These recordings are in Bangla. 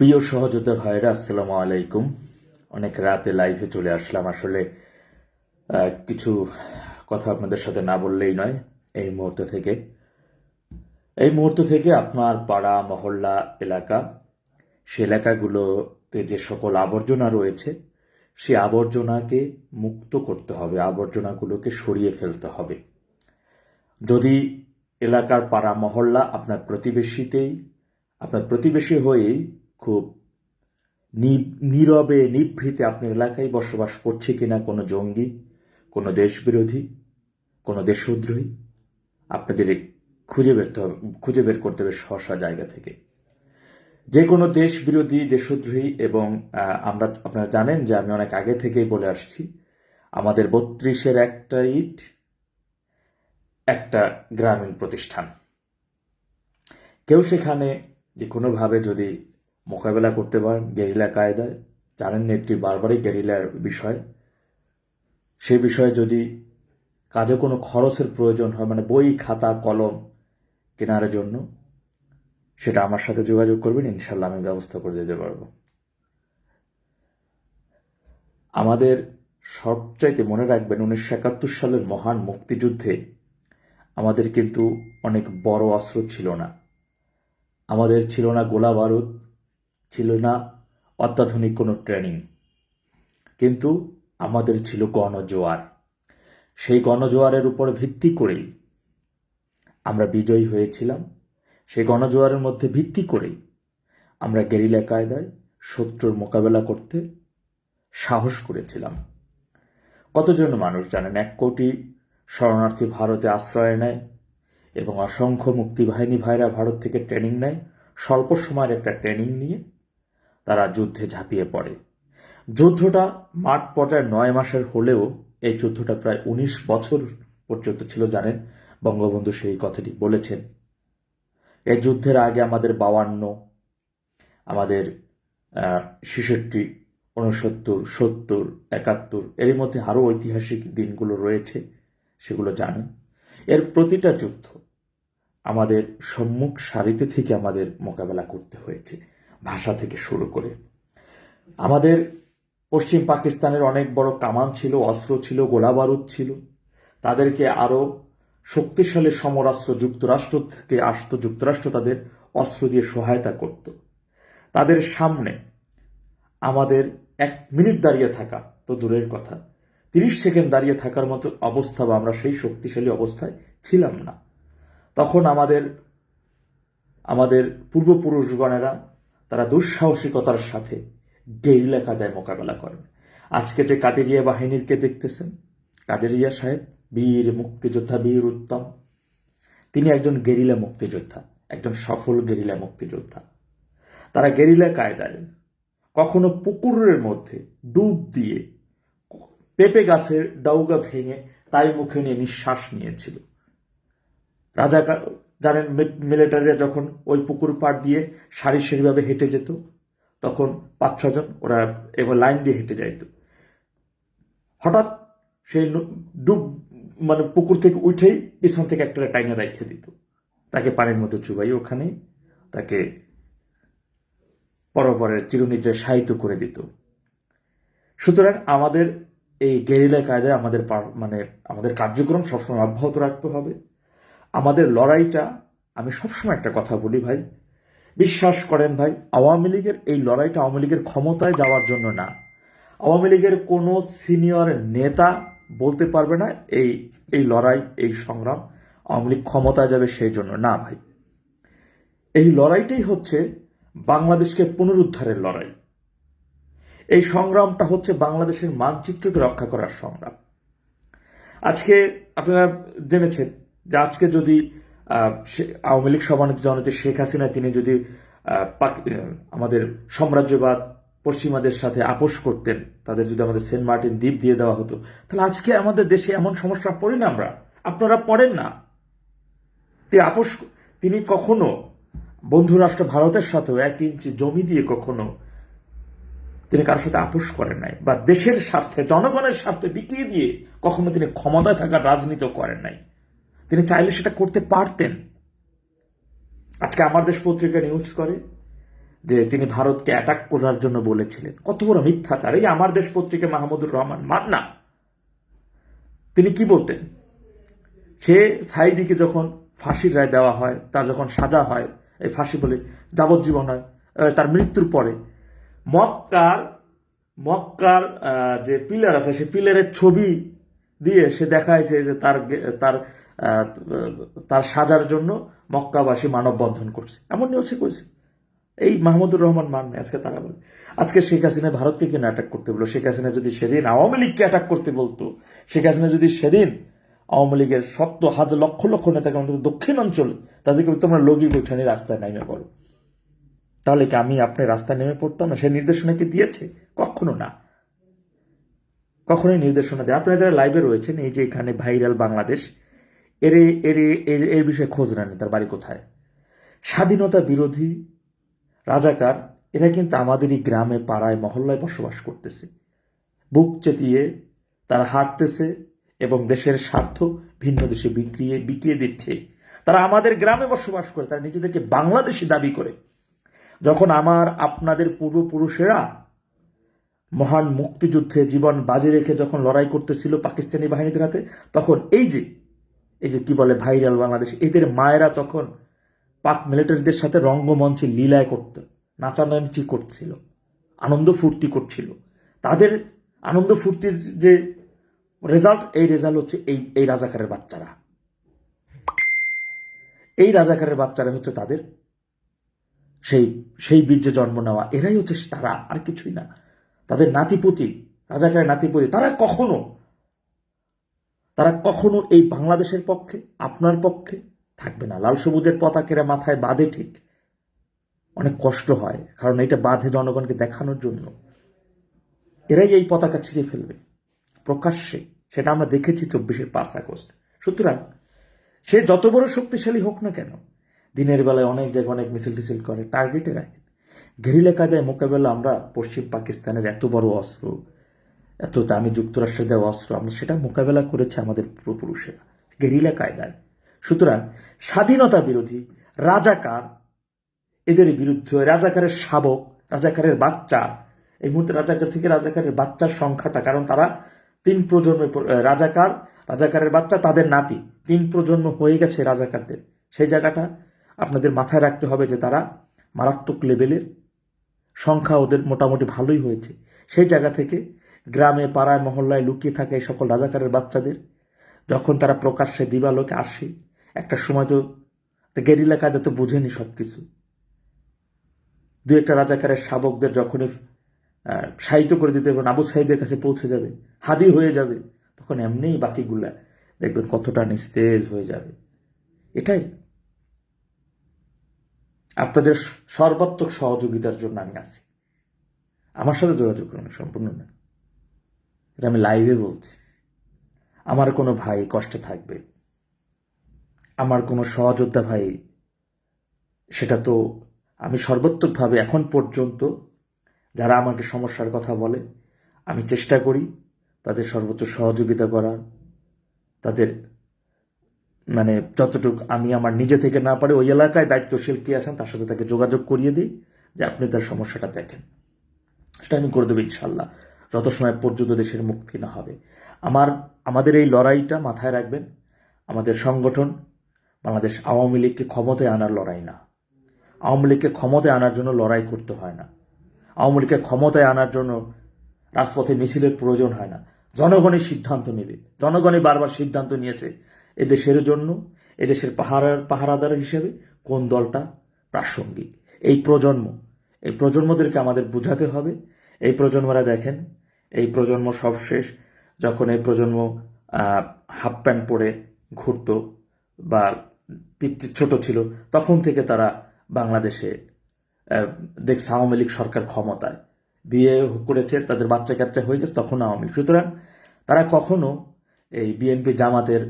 প্রিয় সহযোদ্ধা ভাইরা, আসসালামু আলাইকুম। অনেক রাতে লাইভে চলে আসলাম। আসলে কিছু কথা আপনাদের সাথে না বললেই নয়। এই মুহূর্ত থেকে আপনার পাড়া, মহল্লা, এলাকা, সে এলাকাগুলোতে যে সকল আবর্জনা রয়েছে, সে আবর্জনাকে মুক্ত করতে হবে, আবর্জনাগুলোকে সরিয়ে ফেলতে হবে। যদি এলাকার পাড়া মহল্লা আপনার প্রতিবেশী হয়েই খুব নীরবে নিভৃতে আপনার এলাকায় বসবাস করছে কিনা কোনো জঙ্গি, কোনো দেশবিরোধী, কোনো দেশদ্রোহী, আপনাদের খুঁজে বের করতে হবে স্ব জায়গা থেকে। যে কোনো দেশবিরোধী, দেশদ্রোহী এবং আপনারা জানেন যে আমি অনেক আগে থেকেই বলে আসছি, আমাদের ৩২-এর একটা ইট একটা গ্রামীণ প্রতিষ্ঠান। কেউ সেখানে যে কোনোভাবে যদি মোকাবেলা করতে পারেন গেরিলা কায়দায়, জানেন নেত্রী বারবারই গেরিলার বিষয়, সেই বিষয়ে যদি কাজে কোনো খরচের প্রয়োজন হয়, মানে বই, খাতা, কলম কেনার জন্য, সেটা আমার সাথে যোগাযোগ করবেন, ইনশাল্লাহ আমি ব্যবস্থা করে দিতে পারবো। আমাদের সবচাইতে মনে রাখবেন, 1971 সালের মহান মুক্তিযুদ্ধে আমাদের কিন্তু অনেক বড় অস্ত্র ছিল না। আমাদের ছিল না গোলা বারুদ, ছিল না অত্যাধুনিক কোনো ট্রেনিং, কিন্তু আমাদের ছিল গণজোয়ার। সেই গণজোয়ারের উপর ভিত্তি করেই আমরা বিজয়ী হয়েছিলাম। সেই গণজোয়ারের মধ্যে ভিত্তি করেই আমরা গেরিলা কায়দায় শত্রুর মোকাবেলা করতে সাহস করেছিলাম। কতজন মানুষ জানেন, 1 কোটি শরণার্থী ভারতে আশ্রয় নেয় এবং অসংখ্য মুক্তিবাহিনী ভাইরা ভারত থেকে ট্রেনিং নেয়। স্বল্প সময়ের একটা ট্রেনিং নিয়ে তারা যুদ্ধে ঝাঁপিয়ে পড়ে। যুদ্ধটা মাঠ পর্যায়ে 9 মাসের হলেও এই যুদ্ধটা প্রায় 19 বছর পর্যন্ত ছিল। জানেন, বঙ্গবন্ধু সেই কথাটি বলেছেন। এই যুদ্ধের আগে আমাদের 52, আমাদের 66, 69, 70, 71, এর মধ্যে আরও ঐতিহাসিক দিনগুলো রয়েছে, সেগুলো জানেন। এর প্রতিটা যুদ্ধ আমাদের সম্মুখ সারিতে থেকে আমাদের মোকাবেলা করতে হয়েছে, ভাষা থেকে শুরু করে। আমাদের পশ্চিম পাকিস্তানের অনেক বড় কামান ছিল, অস্ত্র ছিল, গোলা বারুদ ছিল। তাদেরকে আরও শক্তিশালী সমরাস্ত্র যুক্তরাষ্ট্র থেকে আসতো, যুক্তরাষ্ট্র তাদের অস্ত্র দিয়ে সহায়তা করত। তাদের সামনে আমাদের 1 মিনিট দাঁড়িয়ে থাকা তো দূরের কথা, 30 সেকেন্ড দাঁড়িয়ে থাকার মতো অবস্থা বা আমরা সেই শক্তিশালী অবস্থায় ছিলাম না। তখন আমাদের পূর্বপুরুষগণেরা তারা দুঃসাহসিকতার সাথে গেরিলা কায়দায় মোকাবেলা করেন। আজকে যে কাদেরিয়া বাহিনীকে দেখতেছেন, কাদেরিয়া সাহেব বীর মুক্তিযোদ্ধা, বীর উত্তম, তিনি একজন গেরিলা মুক্তিযোদ্ধা, একজন সফল গেরিলা মুক্তিযোদ্ধা। তারা গেরিলা কায়দায় কখনো পুকুরের মধ্যে ডুব দিয়ে পেঁপে গাছের ডাউগা ভেঙে তাই মুখে নিয়ে নিঃশ্বাস নিয়েছিল। রাজাকার জানেন, মিলিটারিরা যখন ওই পুকুর পাড় দিয়ে সারি সারিভাবে হেঁটে যেত, তখন 5-6 জন ওরা এবার লাইন দিয়ে হেঁটে যাইত। হঠাৎ সেই মানে পুকুর থেকে উঠেই পিছন থেকে একটা টাইনা রেখে দিত, তাকে পানির মধ্যে চুবাই ওখানে তাকে পরপরের চিরনিদ্রায় শায়িত করে দিত। সুতরাং আমাদের এই গেরিলা কায়দায় আমাদের কার্যক্রম সবসময় অব্যাহত রাখতে হবে। আমাদের লড়াইটা, আমি সবসময় একটা কথা বলি ভাই, বিশ্বাস করেন ভাই, আওয়ামী লীগের এই লড়াইটা আওয়ামী লীগের ক্ষমতায় যাওয়ার জন্য না। আওয়ামী লীগের কোনো সিনিয়র নেতা বলতে পারবে না এই লড়াই, এই সংগ্রাম আওয়ামী লীগ ক্ষমতায় যাবে সেই জন্য না ভাই। এই লড়াইটাই হচ্ছে বাংলাদেশকে পুনরুদ্ধারের লড়াই। এই সংগ্রামটা হচ্ছে বাংলাদেশের মানচিত্রকে রক্ষা করার সংগ্রাম। আজকে আপনারা জেনেছেন যে আজকে যদি আওয়ামী লীগ সভানেত্রী জননেত্রী শেখ হাসিনা তিনি যদি আমাদের সাম্রাজ্যবাদ পশ্চিমাদের সাথে আপোষ করতেন, তাদের যদি আমাদের সেন্ট মার্টিন দ্বীপ দিয়ে দেওয়া হতো, তাহলে আজকে আমাদের দেশে এমন সমস্যা পড়ি না আমরা, আপনারা পড়েন না। তিনি কখনো বন্ধু রাষ্ট্র ভারতের সাথেও 1 ইঞ্চি জমি দিয়ে কখনো তিনি কারোর সাথে আপোষ করেন নাই, বা দেশের স্বার্থে, জনগণের স্বার্থে বিকিয়ে দিয়ে কখনো তিনি ক্ষমতায় থাকার রাজনীতিও করেন নাই। তিনি চাইলে সেটা করতে পারতেন। আজকে আমার দেশ পত্রিকা নিউজ করে যে তিনি ভারতকে অ্যাটাক করার জন্য বলেছিলেন। কত বড় মিথ্যাচার! এই আমার দেশ পত্রিকা মাহমুদুর রহমান মান্না তিনি কি বলতেন, সে সাইদিকে যখন ফাঁসির রায় দেওয়া হয়, তার যখন সাজা হয়, এই ফাঁসি বলে যাবজ্জীবন হয়, তার মৃত্যুর পরে মক্কার মক্কার যে পিলার আছে সে পিলারের ছবি দিয়ে সে দেখাইছে যে তার আহ, তার সাজার জন্য মক্কাবাসী মানববন্ধন করছে, এমন নিউজে করেছে এই মাহমুদুর রহমান মান্না। আজকে তারা বলে, আজকে শেখ হাসিনা ভারতকে কেন অ্যাটাক করতে বললো? শেখ হাসিনা যদি সেদিন আওয়ামী লীগকে অ্যাটাক করতে বলতো, শেখ হাসিনা যদি সেদিন আওয়ামী লীগের লক্ষ লক্ষ নেতাকে অন্তত দক্ষিণ অঞ্চলে তাদেরকে তোমরা লগি বৈঠানি রাস্তায় নেমে পড়ো, তাহলে কি আমি আপনি রাস্তায় নেমে পড়তাম না? সে নির্দেশনা কি দিয়েছে? কখনো না, কখনোই নির্দেশনা দেয়। আপনারা যারা লাইভে রয়েছেন, এই যে এখানে ভাইরাল বাংলাদেশ, এর এর এর বিষয়ে খোঁজ নেন, তার বাড়ি কোথায়। স্বাধীনতা বিরোধী রাজাকার এরা কিন্তু আমাদেরই গ্রামে পাড়ায় মহল্লায় বসবাস করতেছে, বুক চেতিয়ে তারা হাঁটতেছে এবং দেশের স্বার্থ ভিন্ন দেশে বিকিয়ে দিচ্ছে। তারা আমাদের গ্রামে বসবাস করে, তারা নিজেদেরকে বাংলাদেশি দাবি করে। যখন আপনাদের পূর্বপুরুষেরা মহান মুক্তিযুদ্ধে জীবন বাজি রেখে যখন লড়াই করতেছিল পাকিস্তানি বাহিনীদের হাতে, তখন এই যে কি বলে ভাইরাল বাংলাদেশ, এদের মায়েরা তখন পাক মিলিটারিদের সাথে রঙ্গমঞ্চে লীলায় করত, নাচানাচি করছিল, আনন্দ ফুর্তি করছিল। তাদের আনন্দ ফুর্তির যে রেজাল্ট, এই রেজাল্ট হচ্ছে এই রাজাকারের বাচ্চারা। এই রাজাকারের বাচ্চারা হচ্ছে তাদের সেই বীর্যে জন্ম নেওয়া, এরাই হচ্ছে তারা, আর কিছুই না। তাদের নাতিপুতি, রাজাকারের নাতিপুতি, তারা কখনো এই বাংলাদেশের পক্ষে, আপনার পক্ষে থাকবে না। লাল সবুজের পতাকেরা মাথায় বাঁধে ঠিক, অনেক কষ্ট হয়, কারণ এটা বাঁধে জনগণকে দেখানোর জন্য। এরাই এই পতাকা ছিঁড়ে ফেলবে প্রকাশ্যে, সেটা আমরা দেখেছি 24-এর 5 আগস্ট। সুতরাং সে যত বড় শক্তিশালী হোক না কেন, দিনের বেলায় অনেক জায়গায় অনেক মিছিল টিছিল করে, টার্গেটে রাখে। গেরিলা কায়দায় মোকাবেলা আমরা পশ্চিম পাকিস্তানের এত বড় অস্ত্র, এত দামি যুক্তরাষ্ট্রের দেওয়া অস্ত্র, আমরা সেটা মোকাবেলা করেছে আমাদের পূর্বপুরুষেরা গেরিলা কায়দায়। সুতরাং স্বাধীনতা বিরোধী রাজাকার, এদের বিরুদ্ধে রাজাকারের শাবক, রাজাকারের বাচ্চা, এই মুহূর্তে রাজাকার থেকে রাজাকারের বাচ্চার সংখ্যাটা, কারণ তারা 3 প্রজন্ম, রাজাকারের বাচ্চা তাদের নাতি, 3 প্রজন্ম হয়ে গেছে রাজাকারদের। সেই জায়গাটা আপনাদের মাথায় রাখতে হবে যে তারা মারাত্মক লেভেলের সংখ্যা, ওদের মোটামুটি ভালোই হয়েছে। সেই জায়গা থেকে গ্রামে পাড়ায় মহল্লায় লুকিয়ে থাকে এই সকল রাজাকারের বাচ্চাদের যখন তারা প্রকাশ্যে দিবালোকে আসে, একটা সময় তো গেরিলা কায়দা তো বুঝেনি সব কিছু। 2-একটা রাজাকারের শাবকদের যখনই সাহিত্য করে দিতে পারবেন, আবু সাইদের কাছে পৌঁছে যাবে, হাদি হয়ে যাবে, তখন এমনিই বাকিগুলা দেখবেন কতটা নিস্তেজ হয়ে যাবে। এটাই আপনাদের সর্বাত্মক সহযোগিতার জন্য আমি আছি। আমার সাথে যোগাযোগ করুন, সম্পূর্ণ না, এটা আমি লাইভে বলছি। আমার কোনো ভাই কষ্টে থাকবে, আমার কোনো সহযোদ্ধা ভাই, সেটা তো আমি সর্বাত্মকভাবে এখন পর্যন্ত যারা আমাকে সমস্যার কথা বলে, আমি চেষ্টা করি তাদের সর্বোচ্চ সহযোগিতা করার, তাদের মানে যতটুকু আমি আমার নিজে থেকে না পারে, ওই এলাকায় দায়িত্বশীল কে আছেন তার সাথে তাকে যোগাযোগ করিয়ে দিই যে আপনি তার সমস্যাটা দেখেন। সেটা আমি করে দেবো ইনশাল্লাহ, যত সময় পর্যন্ত দেশের মুক্তি না হবে। আমাদের এই লড়াইটা মাথায় রাখবেন, আমাদের সংগঠন বাংলাদেশ আওয়ামী লীগকে ক্ষমতায় আনার লড়াই না। আওয়ামী লীগকে ক্ষমতায় আনার জন্য লড়াই করতে হয় না। আওয়ামী লীগকে ক্ষমতায় আনার জন্য রাজপথে মিছিলের প্রয়োজন হয় না। জনগণের সিদ্ধান্ত নেবে। জনগণই বারবার সিদ্ধান্ত নিয়েছে এদেশের জন্য, এদেশের পাহারাদার হিসেবে কোন দলটা প্রাসঙ্গিক। এই প্রজন্মদেরকে আমাদের বোঝাতে হবে। এই প্রজন্মরা দেখেন, এই প্রজন্ম সব শেষ। যখন এই প্রজন্ম হাফ প্যান্ট পরে ঘুরত বা ছোট ছিল, তখন থেকে তারা বাংলাদেশে দেখছে আওয়ামী লীগ সরকার ক্ষমতায়, বিয়ে করেছে, তাদের বাচ্চা কাচ্চা হয়ে গেছে, তখন আওয়ামী লীগ। সুতরাং তারা কখনো এই বিএনপি জামাতের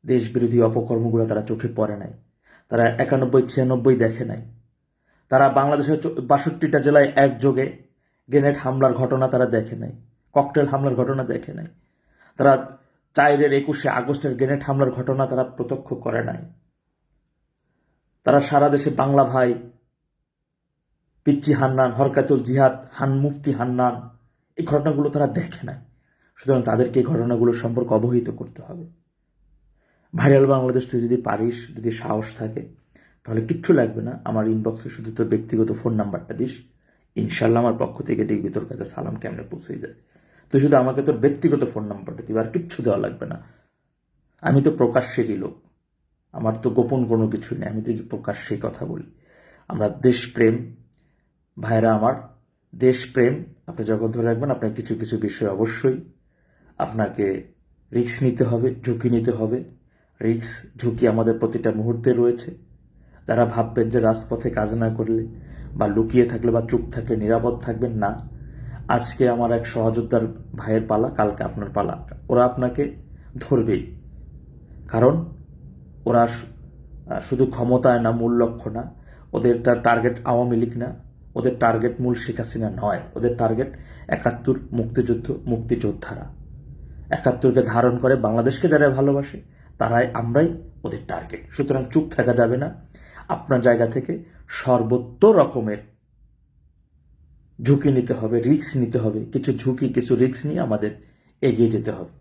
দেশবিরোধী অপকর্মগুলো তারা চোখে পড়ে নাই, তারা 91-96 দেখে নাই, তারা বাংলাদেশের 62টা জেলায় একযোগে গ্রেনেড হামলার ঘটনা তারা দেখে নাই, ককটেল হামলার ঘটনা দেখে নাই, তারা 4-21 আগস্টের গ্রেনেড হামলার ঘটনা তারা প্রত্যক্ষ করে নাই। তারা সারা দেশে বাংলা ভাই পিচ্চি হান্নান, হরকাতুল জিহাদ, মুফতি হান্নান, এই ঘটনাগুলো তারা দেখে নাই। সুতরাং তাদেরকে এই ঘটনাগুলো সম্পর্কে অবহিত করতে হবে। ভাইরাল বাংলাদেশ, তুই যদি পারিস, যদি সাহস থাকে, তাহলে কিচ্ছু লাগবে না, আমার ইনবক্সে শুধু তোর ব্যক্তিগত ফোন নাম্বারটা দিস, ইনশাল্লাহ আমার পক্ষ থেকে দেখবি তোর কাছে সালাম কেমনে পৌঁছে যায়। তুই শুধু আমাকে তোর ব্যক্তিগত ফোন নাম্বারটা দিবি, আর কিচ্ছু দেওয়া লাগবে না। আমি তো প্রকাশ্যেরই লোক, আমার তো গোপন কোনো কিছু নেই, আমি তো প্রকাশ্যেই কথা বলি। আমরা দেশপ্রেম, ভাইরা আমার, দেশপ্রেম আপনি যখন ধরে রাখবেন, আপনার কিছু কিছু বিষয় অবশ্যই আপনাকে রিস্ক নিতে হবে, ঝুঁকি নিতে হবে। রিস্ক ঝুঁকি আমাদের প্রতিটা মুহূর্তে রয়েছে। যারা ভাববেন যে রাজপথে কাজ না করলে বা লুকিয়ে থাকলে বা চুপ থাকলে নিরাপদ থাকবেন, না। আজকে আমার এক সহযোদ্ধার ভাইয়ের পালা, কালকে আপনার পালা। ওরা আপনাকে ধরবেই, কারণ ওরা শুধু ক্ষমতায় না, মূল লক্ষ্য না, ওদের টার্গেট আওয়ামী লীগ না, ওদের টার্গেট মূল শেখ হাসিনা নয়, ওদের টার্গেট ৭১ মুক্তিযুদ্ধ, মুক্তিযোদ্ধারা। ৭১কে ধারণ করে বাংলাদেশকে যারা ভালোবাসে, আমরাই ওদের টার্গেট। সুতরাং চুপ থাকা যাবে না, আপনার জায়গা থেকে সর্বত্র রকমের ঝুঁকি নিতে হবে, রিস্ক নিতে হবে। কিছু ঝুঁকি, কিছু রিস্ক নিয়ে আমাদের এগিয়ে যেতে হবে,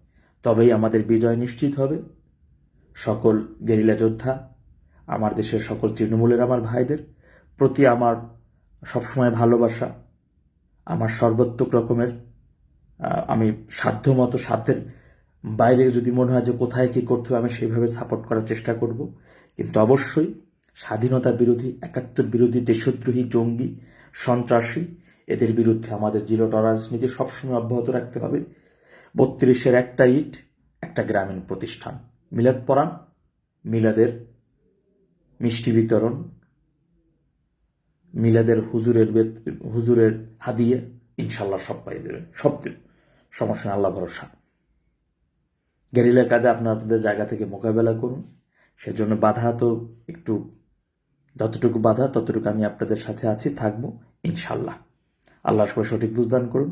তবেই আমাদের বিজয় নিশ্চিত হবে। সকল গেরিলা যোদ্ধা, আমার দেশের সকল তৃণমূলের আমার ভাইদের প্রতি আমার সবসময় ভালোবাসা। আমার সর্বাত্মক রকমের আমি সাধ্যমতো, সাধ্যের বাইরে যদি মনে হয় যে কোথায় কী করতে হবে, আমি সেইভাবে সাপোর্ট করার চেষ্টা করব। কিন্তু অবশ্যই স্বাধীনতা বিরোধী, ৭১ বিরোধী, দেশদ্রোহী, জঙ্গি, সন্ত্রাসী, এদের বিরুদ্ধে আমাদের জিরো টলারেন্স নীতি সবসময় অব্যাহত রাখতে হবে। ৩২-এর একটা ইট, একটা গ্রামীণ প্রতিষ্ঠান, মিলাদ পড়ান, মিলাদের মিষ্টি বিতরণ, মিলাদের হুজুরের হাদিয়া, ইনশাল্লাহ সব পাই দেবেন, সব দেবেন, সমস্যা আল্লাহ ভরসা। গেরিলা কাজে আপনাদের জায়গা থেকে মোকাবেলা করুন। সেজন্য বাধা তো একটু, যতটুকু বাধা ততটুকু আমি আপনাদের সাথে আছি, থাকবো ইনশাল্লাহ। আল্লাহ সবাই সঠিক বুঝদান করুন।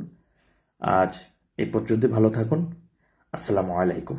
আজ এই পর্যন্ত, ভালো থাকুন। আসসালামু আলাইকুম।